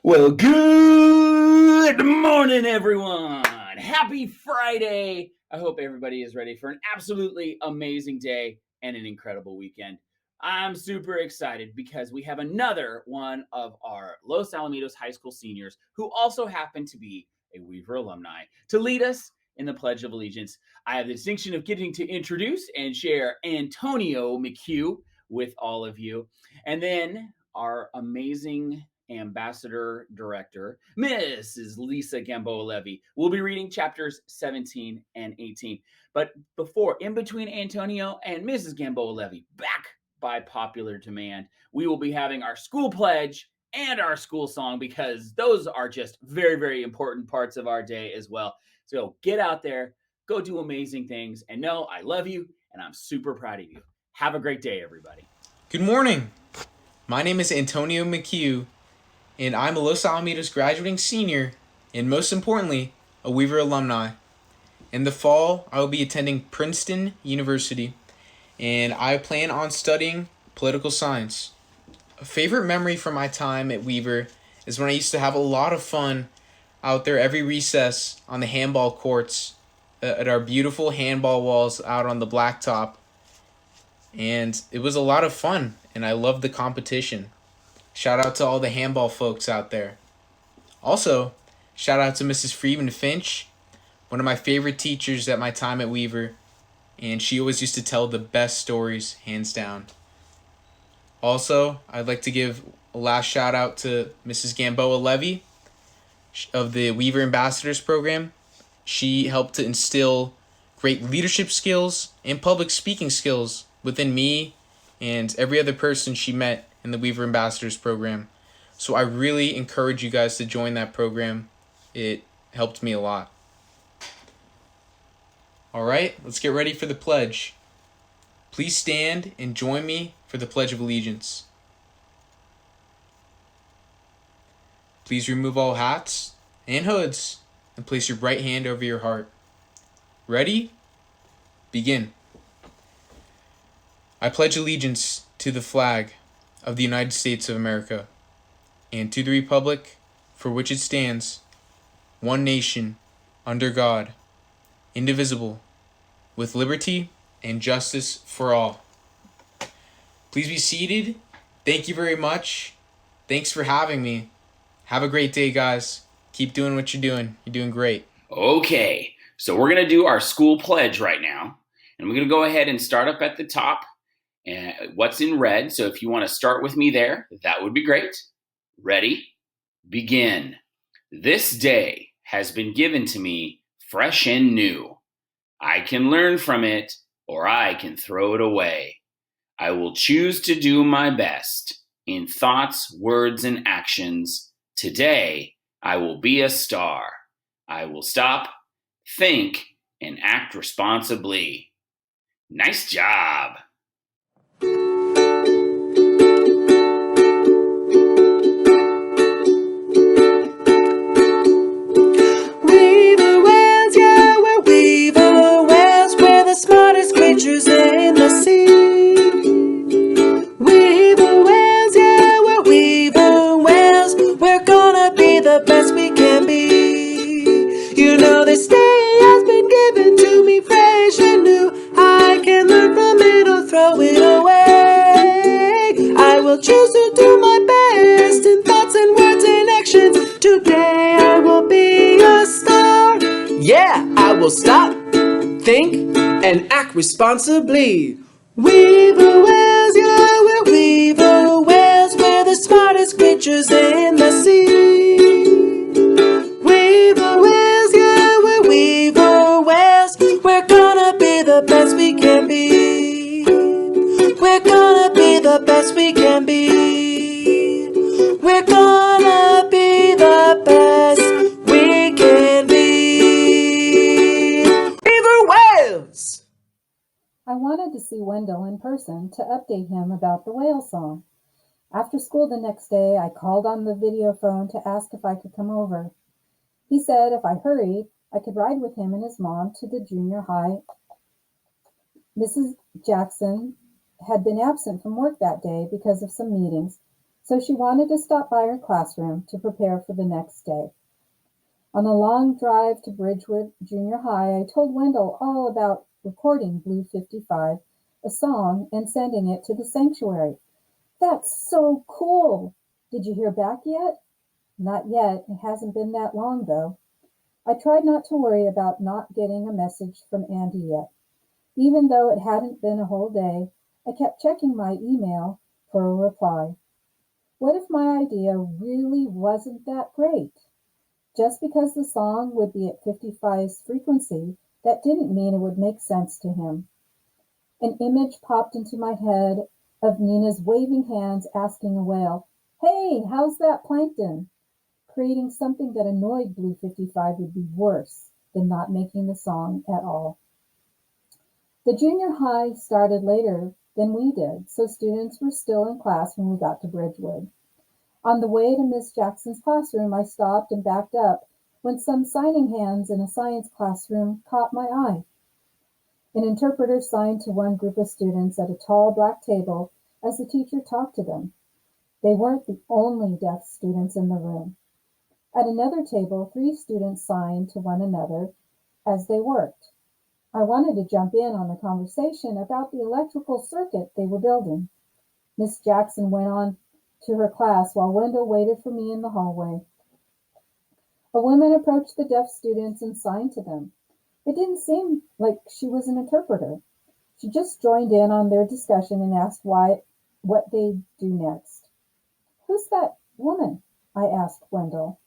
Well, good morning, everyone. Happy Friday. I hope everybody is ready for an absolutely amazing day and an incredible weekend. I'm super excited because we have another one of our Los Alamitos High School seniors who also happen to be a Weaver alumni to lead us in the Pledge of Allegiance. I have the distinction of getting to introduce and share Antonio McHugh with all of you. And then our amazing Ambassador Director, Mrs. Lysa Gamboa-Levy. We'll be reading chapters 17 and 18. But before, in between Antonio and Mrs. Gamboa-Levy, back by popular demand, we will be having our school pledge and our school song because those are just very, very important parts of our day as well. So get out there, go do amazing things, and know I love you and I'm super proud of you. Have a great day, everybody. Good morning. My name is Antonio McHugh, and I'm a Los Alamitos graduating senior, and most importantly, a Weaver alumni. In the fall, I will be attending Princeton University, and I plan on studying political science. A favorite memory from my time at Weaver is when I used to have a lot of fun out there every recess on the handball courts at our beautiful handball walls out on the blacktop. And it was a lot of fun, and I loved the competition. Shout out to all the handball folks out there. Also, shout out to Mrs. Freeman Finch, one of my favorite teachers at my time at Weaver, and she always used to tell the best stories, hands down. Also, I'd like to give a last shout out to Mrs. Gamboa-Levy of the Weaver Ambassadors Program. She helped to instill great leadership skills and public speaking skills within me and every other person she met in the Weaver Ambassadors Program. So I really encourage you guys to join that program. It helped me a lot. All right, let's get ready for the pledge. Please stand and join me for the Pledge of Allegiance. Please remove all hats and hoods and place your right hand over your heart. Ready? Begin. I pledge allegiance to the flag of the United States of America and to the republic for which it stands, one nation, under God, indivisible, with liberty and justice for all. Please be seated. Thank you very much. Thanks for having me. Have a great day, guys. Keep doing what you're doing. You're doing great. Okay, so we're going to do our school pledge right now. And we're going to go ahead and start up at the top. And what's in red? So if you want to start with me there, that would be great. Ready? Begin. This day has been given to me fresh and new. I can learn from it, or I can throw it away. I will choose to do my best in thoughts, words, and actions. Today, I will be a star. I will stop, think, and act responsibly. Nice job. Smartest creatures in the sea. Weaver whales, yeah, we're weaver whales. We're gonna be the best we can be. You know this day has been given to me fresh and new. I can learn from it or throw it away. I will choose to do my best in thoughts and words and actions. Today I will be a star. Yeah, I will stop, think, and act responsibly. Weaver whales, yeah, we're weaver whales. We're the smartest creatures in the sea. Weaver whales, yeah, we're weaver whales. We're gonna be the best we can be. We're gonna be the best we can be. We're gonna be the best we can be. Weaver whales! I wanted to see Wendell in person to update him about the whale song. After school the next day, I called on the video phone to ask if I could come over. He said if I hurried, I could ride with him and his mom to the junior high. Mrs. Jackson had been absent from work that day because of some meetings, so she wanted to stop by her classroom to prepare for the next day. On the long drive to Bridgewood Junior High, I told Wendell all about recording Blue 55, a song, and sending it to the sanctuary. That's so cool! Did you hear back yet? Not yet. It hasn't been that long, though. I tried not to worry about not getting a message from Andy yet. Even though it hadn't been a whole day, I kept checking my email for a reply. What if my idea really wasn't that great? Just because the song would be at 55's frequency, that didn't mean it would make sense to him. An image popped into my head of Nina's waving hands asking a whale, "Hey, how's that plankton?" Creating something that annoyed Blue 55 would be worse than not making the song at all. The junior high started later than we did, so students were still in class when we got to Bridgewood. On the way to Miss Jackson's classroom, I stopped and backed up when some signing hands in a science classroom caught my eye. An interpreter signed to one group of students at a tall black table as the teacher talked to them. They weren't the only deaf students in the room. At another table, 3 students signed to one another as they worked. I wanted to jump in on the conversation about the electrical circuit they were building. Miss Jackson went on to her class while Wendell waited for me in the hallway. A woman approached the deaf students and signed to them. It didn't seem like she was an interpreter. She just joined in on their discussion and asked what they'd do next. "Who's that woman?" I asked Wendell.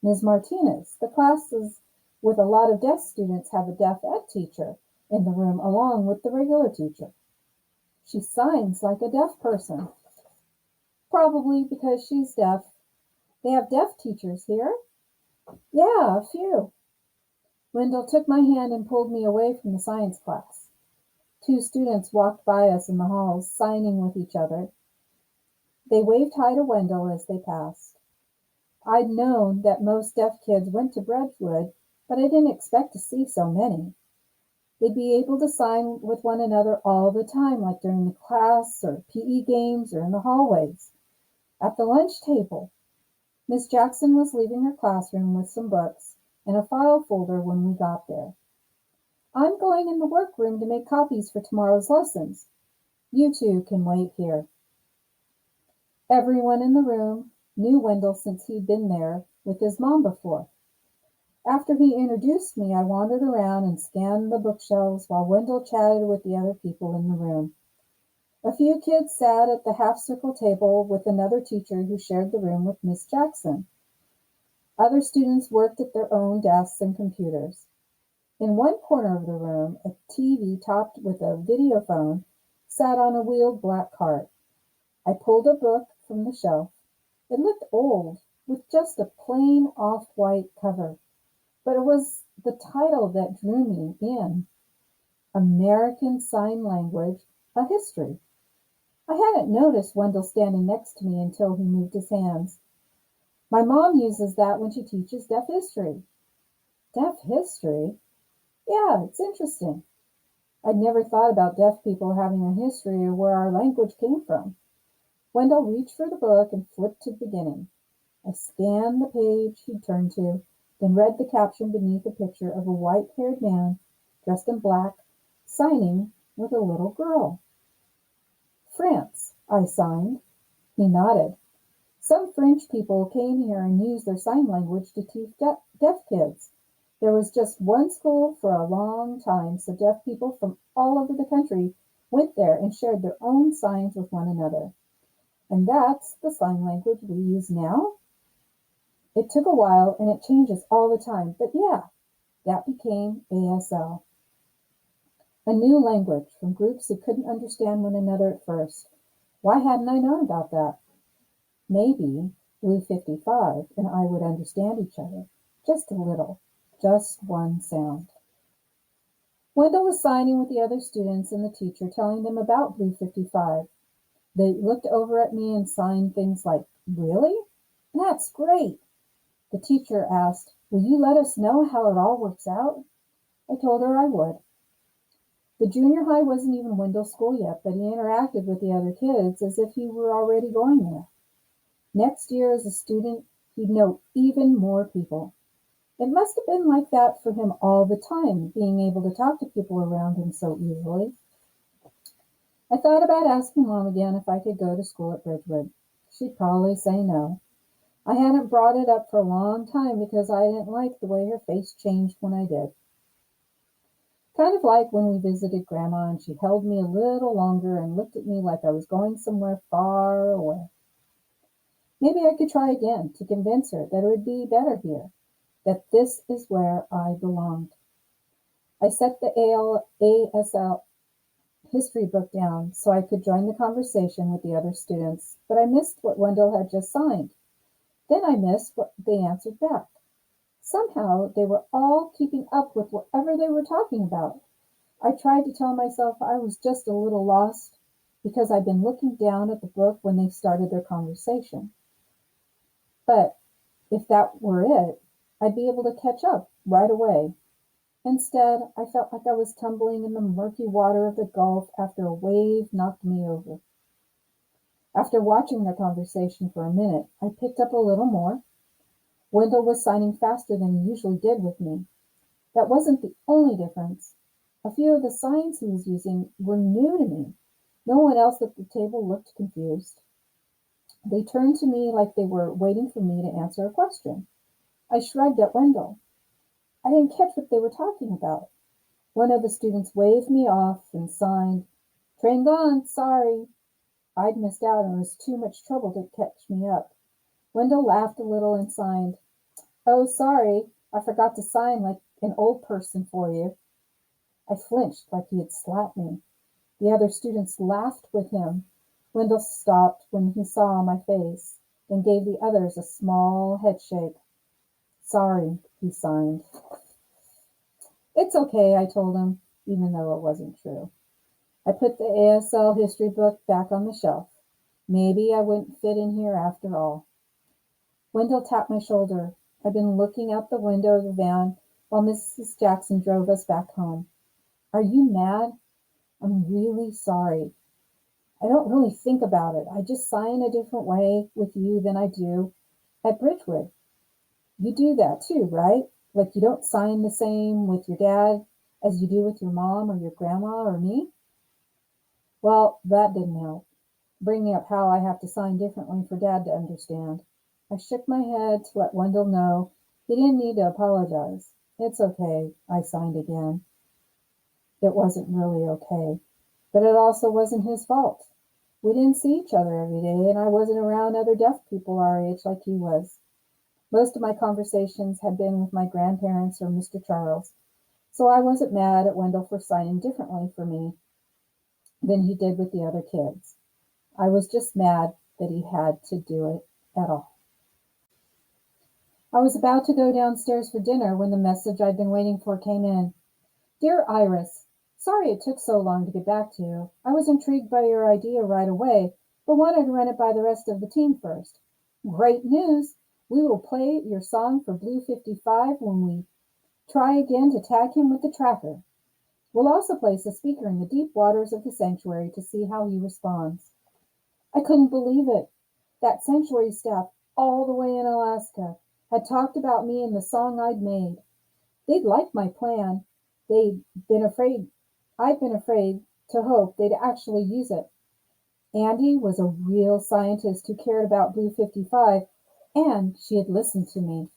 "Ms. Martinez. The classes with a lot of deaf students have a deaf ed teacher in the room along with the regular teacher. She signs like a deaf person." "Probably because she's deaf. They have deaf teachers here?" "Yeah, a few." Wendell took my hand and pulled me away from the science class. 2 students walked by us in the halls, signing with each other. They waved hi to Wendell as they passed. I'd known that most deaf kids went to Bridgewood, but I didn't expect to see so many. They'd be able to sign with one another all the time, like during the class or PE games or in the hallways. At the lunch table, Miss Jackson was leaving her classroom with some books and a file folder when we got there. "I'm going in the workroom to make copies for tomorrow's lessons. You 2 can wait here." Everyone in the room knew Wendell since he'd been there with his mom before. After he introduced me, I wandered around and scanned the bookshelves while Wendell chatted with the other people in the room. A few kids sat at the half-circle table with another teacher who shared the room with Miss Jackson. Other students worked at their own desks and computers. In one corner of the room, a TV topped with a videophone sat on a wheeled black cart. I pulled a book from the shelf. It looked old, with just a plain off-white cover, but it was the title that drew me in. American Sign Language, A History. I hadn't noticed Wendell standing next to me until he moved his hands. "My mom uses that when she teaches deaf history." "Deaf history?" "Yeah, it's interesting. I'd never thought about deaf people having a history or where our language came from." Wendell reached for the book and flipped to the beginning. I scanned the page he'd turned to, then read the caption beneath a picture of a white-haired man dressed in black, signing with a little girl. "France," I signed. He nodded. "Some French people came here and used their sign language to teach deaf kids. There was just one school for a long time, so deaf people from all over the country went there and shared their own signs with one another. And that's the sign language we use now." It took a while and it changes all the time, but yeah, that became ASL. A new language from groups who couldn't understand one another at first. Why hadn't I known about that? Maybe Blue 55 and I would understand each other. Just a little. Just one sound. Wendell was signing with the other students and the teacher, telling them about Blue 55. They looked over at me and signed things like, "Really? That's great." The teacher asked, "Will you let us know how it all works out?" I told her I would. The junior high wasn't even Wendell's school yet, but he interacted with the other kids as if he were already going there. Next year as a student, he'd know even more people. It must have been like that for him all the time, being able to talk to people around him so easily. I thought about asking Mom again if I could go to school at Bridgewood. She'd probably say no. I hadn't brought it up for a long time because I didn't like the way her face changed when I did. Kind of like when we visited Grandma and she held me a little longer and looked at me like I was going somewhere far away. Maybe I could try again to convince her that it would be better here, that this is where I belonged. I set the ASL history book down so I could join the conversation with the other students, but I missed what Wendell had just signed. Then I missed what they answered back. Somehow they were all keeping up with whatever they were talking about. I tried to tell myself I was just a little lost because I'd been looking down at the book when they started their conversation. But if that were it, I'd be able to catch up right away. Instead, I felt like I was tumbling in the murky water of the Gulf after a wave knocked me over. After watching their conversation for a minute, I picked up a little more. Wendell was signing faster than he usually did with me. That wasn't the only difference. A few of the signs he was using were new to me. No one else at the table looked confused. They turned to me like they were waiting for me to answer a question. I shrugged at Wendell. I didn't catch what they were talking about. One of the students waved me off and signed, "Train gone, sorry." I'd missed out and it was too much trouble to catch me up. Wendell laughed a little and signed, "Oh, sorry, I forgot to sign like an old person for you." I flinched like he had slapped me. The other students laughed with him. Wendell stopped when he saw my face, then gave the others a small head shake. "Sorry," he signed. "It's okay," I told him, even though it wasn't true. I put the ASL history book back on the shelf. Maybe I wouldn't fit in here after all. Wendell tapped my shoulder. I'd been looking out the window of the van while Mrs. Jackson drove us back home. "Are you mad?" "I'm really sorry. I don't really think about it. I just sign a different way with you than I do at Bridgewood. You do that too, right? Like you don't sign the same with your dad as you do with your mom or your grandma or me?" Well, that didn't help, bringing up how I have to sign differently for Dad to understand. I shook my head to let Wendell know he didn't need to apologize. "It's okay," I signed again. It wasn't really okay, but it also wasn't his fault. We didn't see each other every day, and I wasn't around other deaf people our age like he was. Most of my conversations had been with my grandparents or Mr. Charles, so I wasn't mad at Wendell for signing differently for me than he did with the other kids. I was just mad that he had to do it at all. I was about to go downstairs for dinner when the message I'd been waiting for came in. "Dear Iris, sorry it took so long to get back to you. I was intrigued by your idea right away, but wanted to run it by the rest of the team first. Great news! We will play your song for Blue 55 when we try again to tag him with the tracker. We'll also place a speaker in the deep waters of the sanctuary to see how he responds." I couldn't believe it. That sanctuary staff, all the way in Alaska, had talked about me and the song I'd made. They'd liked my plan. They'd been afraid, I'd been afraid to hope they'd actually use it. Andy was a real scientist who cared about Blue 55, and she had listened to me.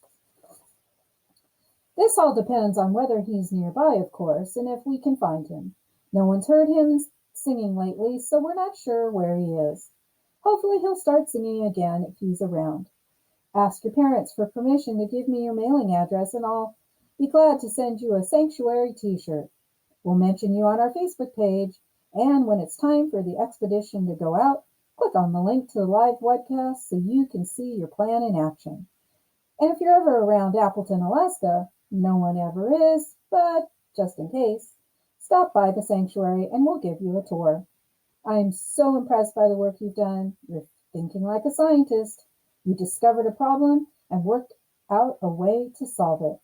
This all depends on whether he's nearby, of course, and if we can find him. No one's heard him singing lately, so we're not sure where he is. Hopefully he'll start singing again if he's around. Ask your parents for permission to give me your mailing address, and I'll be glad to send you a sanctuary t-shirt. We'll mention you on our Facebook page, and when it's time for the expedition to go out, click on the link to the live webcast so you can see your plan in action. And if you're ever around Appleton, Alaska, no one ever is, but just in case, stop by the sanctuary and we'll give you a tour. I'm so impressed by the work you've done. You're thinking like a scientist. You discovered a problem and worked out a way to solve it.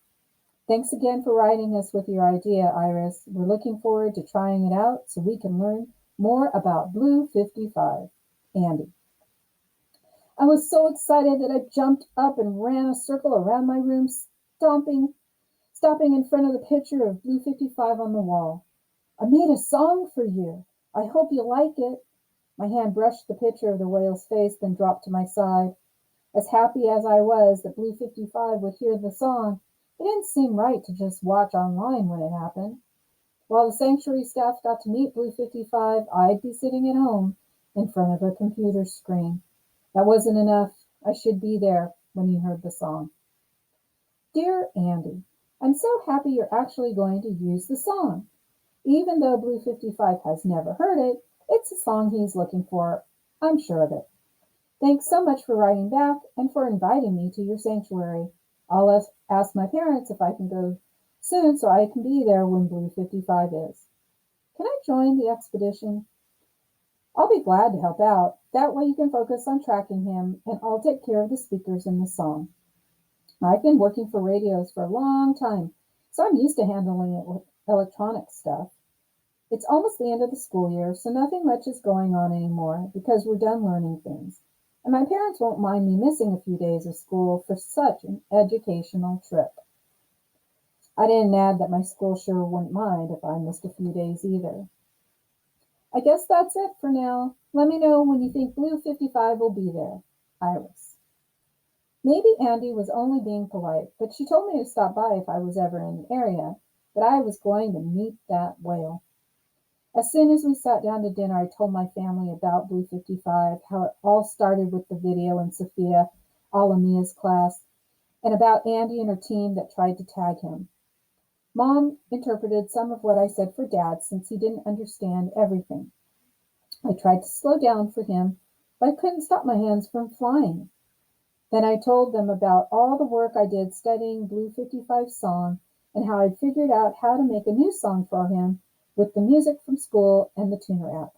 Thanks again for writing us with your idea, Iris. We're looking forward to trying it out so we can learn more about Blue 55. Andy. I was so excited that I jumped up and ran a circle around my room, stopping in front of the picture of Blue 55 on the wall. I made a song for you. I hope you like it. My hand brushed the picture of the whale's face, then dropped to my side. As happy as I was that Blue 55 would hear the song, it didn't seem right to just watch online when it happened. While the sanctuary staff got to meet Blue 55, I'd be sitting at home in front of a computer screen. That wasn't enough. I should be there when he heard the song. Dear Andy, I'm so happy you're actually going to use the song. Even though Blue 55 has never heard it, it's a song he's looking for. I'm sure of it. Thanks so much for writing back and for inviting me to your sanctuary. I'll ask my parents if I can go soon so I can be there when Blue 55 is. Can I join the expedition? I'll be glad to help out. That way you can focus on tracking him, and I'll take care of the speakers in the song. I've been working for radios for a long time, so I'm used to handling it with electronic stuff. It's almost the end of the school year, so nothing much is going on anymore because we're done learning things. And my parents won't mind me missing a few days of school for such an educational trip. I didn't add that my school sure wouldn't mind if I missed a few days either. I guess that's it for now. Let me know when you think Blue 55 will be there. Iris. Maybe Andy was only being polite, but she told me to stop by if I was ever in the area, that I was going to meet that whale. As soon as we sat down to dinner, I told my family about Blue 55, how it all started with the video in Sophia Alamia's class, and about Andy and her team that tried to tag him. Mom interpreted some of what I said for Dad since he didn't understand everything. I tried to slow down for him, but I couldn't stop my hands from flying. Then I told them about all the work I did studying Blue 55's song and how I'd figured out how to make a new song for him with the music from school and the tuner app.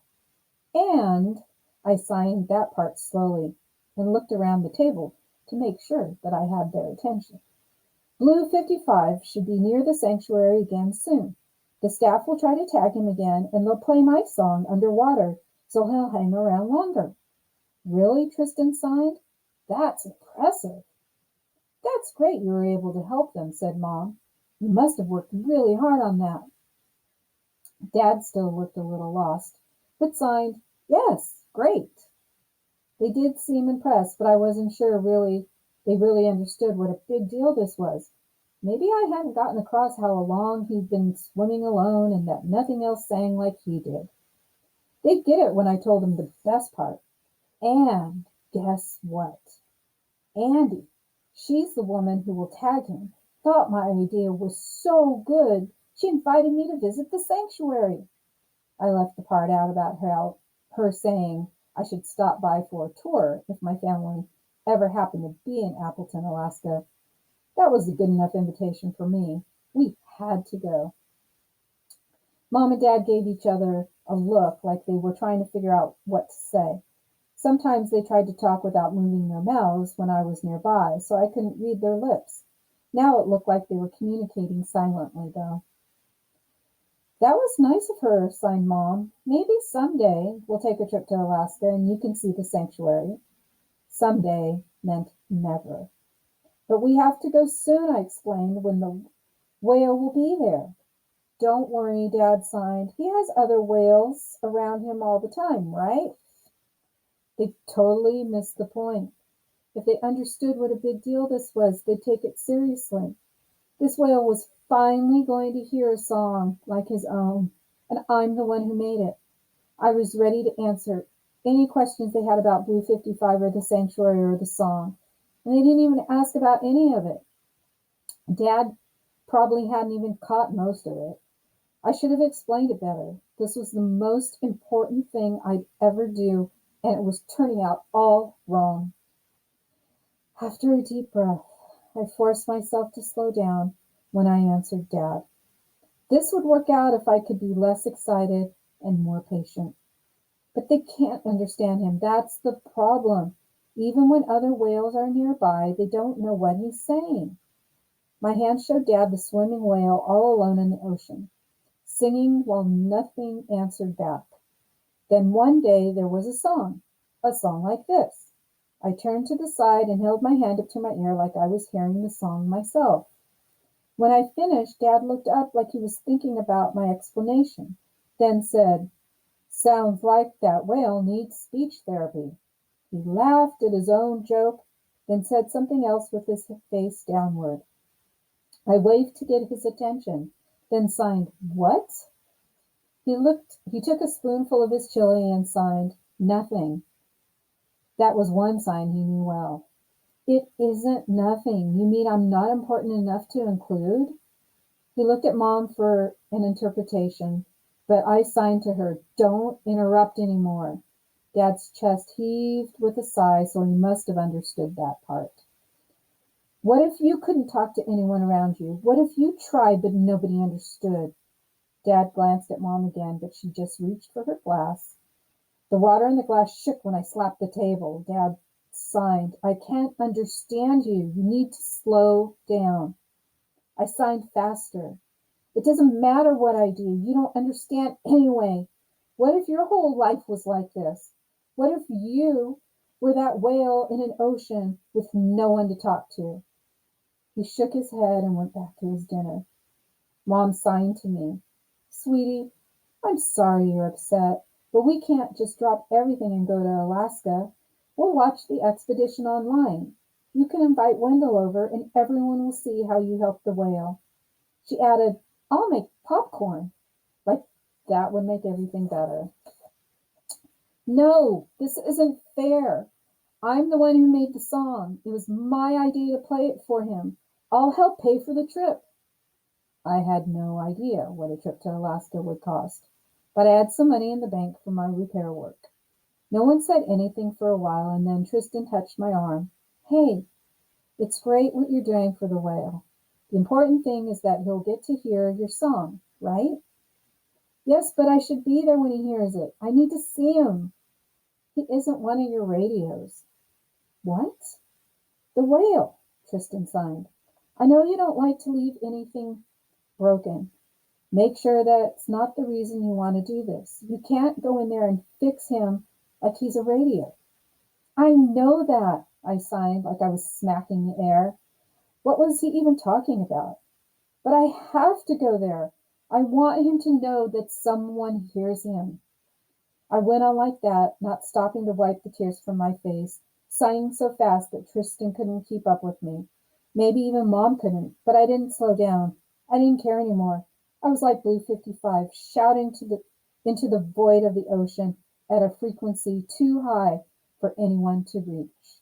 And I signed that part slowly and looked around the table to make sure that I had their attention. Blue 55 should be near the sanctuary again soon. The staff will try to tag him again, and they'll play my song underwater, so he'll hang around longer. Really, Tristan signed? That's impressive. That's great you were able to help them, said Mom. You must have worked really hard on that. Dad still looked a little lost, but signed, yes, great. They did seem impressed, but I wasn't sure they really understood what a big deal this was. Maybe I hadn't gotten across how long he'd been swimming alone and that nothing else sang like he did. They'd get it when I told them the best part. And guess what? Andy, she's the woman who will tag him, thought my idea was so good, she invited me to visit the sanctuary. I left the part out about her saying I should stop by for a tour if my family ever happened to be in Appleton, Alaska. That was a good enough invitation for me. We had to go. Mom and Dad gave each other a look like they were trying to figure out what to say. Sometimes they tried to talk without moving their mouths when I was nearby, so I couldn't read their lips. Now it looked like they were communicating silently, though. That was nice of her, signed Mom. Maybe someday we'll take a trip to Alaska and you can see the sanctuary. Someday meant never. But we have to go soon, I explained, when the whale will be there. Don't worry, Dad signed. He has other whales around him all the time, right? They totally missed the point. If they understood what a big deal this was, they'd take it seriously. This whale was finally going to hear a song like his own, and I'm the one who made it. I was ready to answer any questions they had about Blue 55 or the sanctuary or the song, and they didn't even ask about any of it. Dad probably hadn't even caught most of it. I should have explained it better. This was the most important thing I'd ever do, and it was turning out all wrong. After a deep breath, I forced myself to slow down when I answered Dad. This would work out if I could be less excited and more patient. But they can't understand him. That's the problem. Even when other whales are nearby, they don't know what he's saying. My hand showed Dad the swimming whale all alone in the ocean, singing while nothing answered back. Then one day there was a song like this. I turned to the side and held my hand up to my ear like I was hearing the song myself. When I finished, Dad looked up like he was thinking about my explanation, then said, "Sounds like that whale needs speech therapy." He laughed at his own joke, then said something else with his face downward. I waved to get his attention, then signed, "What?" He took a spoonful of his chili and signed, "Nothing." That was one sign he knew well. "It isn't nothing. You mean I'm not important enough to include?" He looked at Mom for an interpretation, but I signed to her, "Don't interrupt anymore." Dad's chest heaved with a sigh, so he must have understood that part. What if you couldn't talk to anyone around you? What if you tried but nobody understood? Dad glanced at Mom again, but she just reached for her glass. The water in the glass shook when I slapped the table. Dad signed, "I can't understand you. You need to slow down." I signed faster. "It doesn't matter what I do. You don't understand anyway. What if your whole life was like this? What if you were that whale in an ocean with no one to talk to?" He shook his head and went back to his dinner. Mom signed to me, "Sweetie, I'm sorry you're upset, but we can't just drop everything and go to Alaska. We'll watch the expedition online. You can invite Wendell over and everyone will see how you helped the whale." She added, "I'll make popcorn." Like that would make everything better. "No, this isn't fair. I'm the one who made the song. It was my idea to play it for him. I'll help pay for the trip." I had no idea what a trip to Alaska would cost, but I had some money in the bank for my repair work. No one said anything for a while, and then Tristan touched my arm. "Hey, it's great what you're doing for the whale. The important thing is that he'll get to hear your song, right?" "Yes, but I should be there when he hears it. I need to see him." "He isn't one of your radios." "What?" "The whale," Tristan signed. "I know you don't like to leave anything broken. Make sure that's not the reason you want to do this. You can't go in there and fix him like he's a radio." "I know that," I signed like I was smacking the air. What was he even talking about? "But I have to go there. I want him to know that someone hears him." I went on like that, not stopping to wipe the tears from my face, signing so fast that Tristan couldn't keep up with me. Maybe even Mom couldn't, but I didn't slow down. I didn't care anymore. I was like Blue 55, shouting into the void of the ocean at a frequency too high for anyone to reach.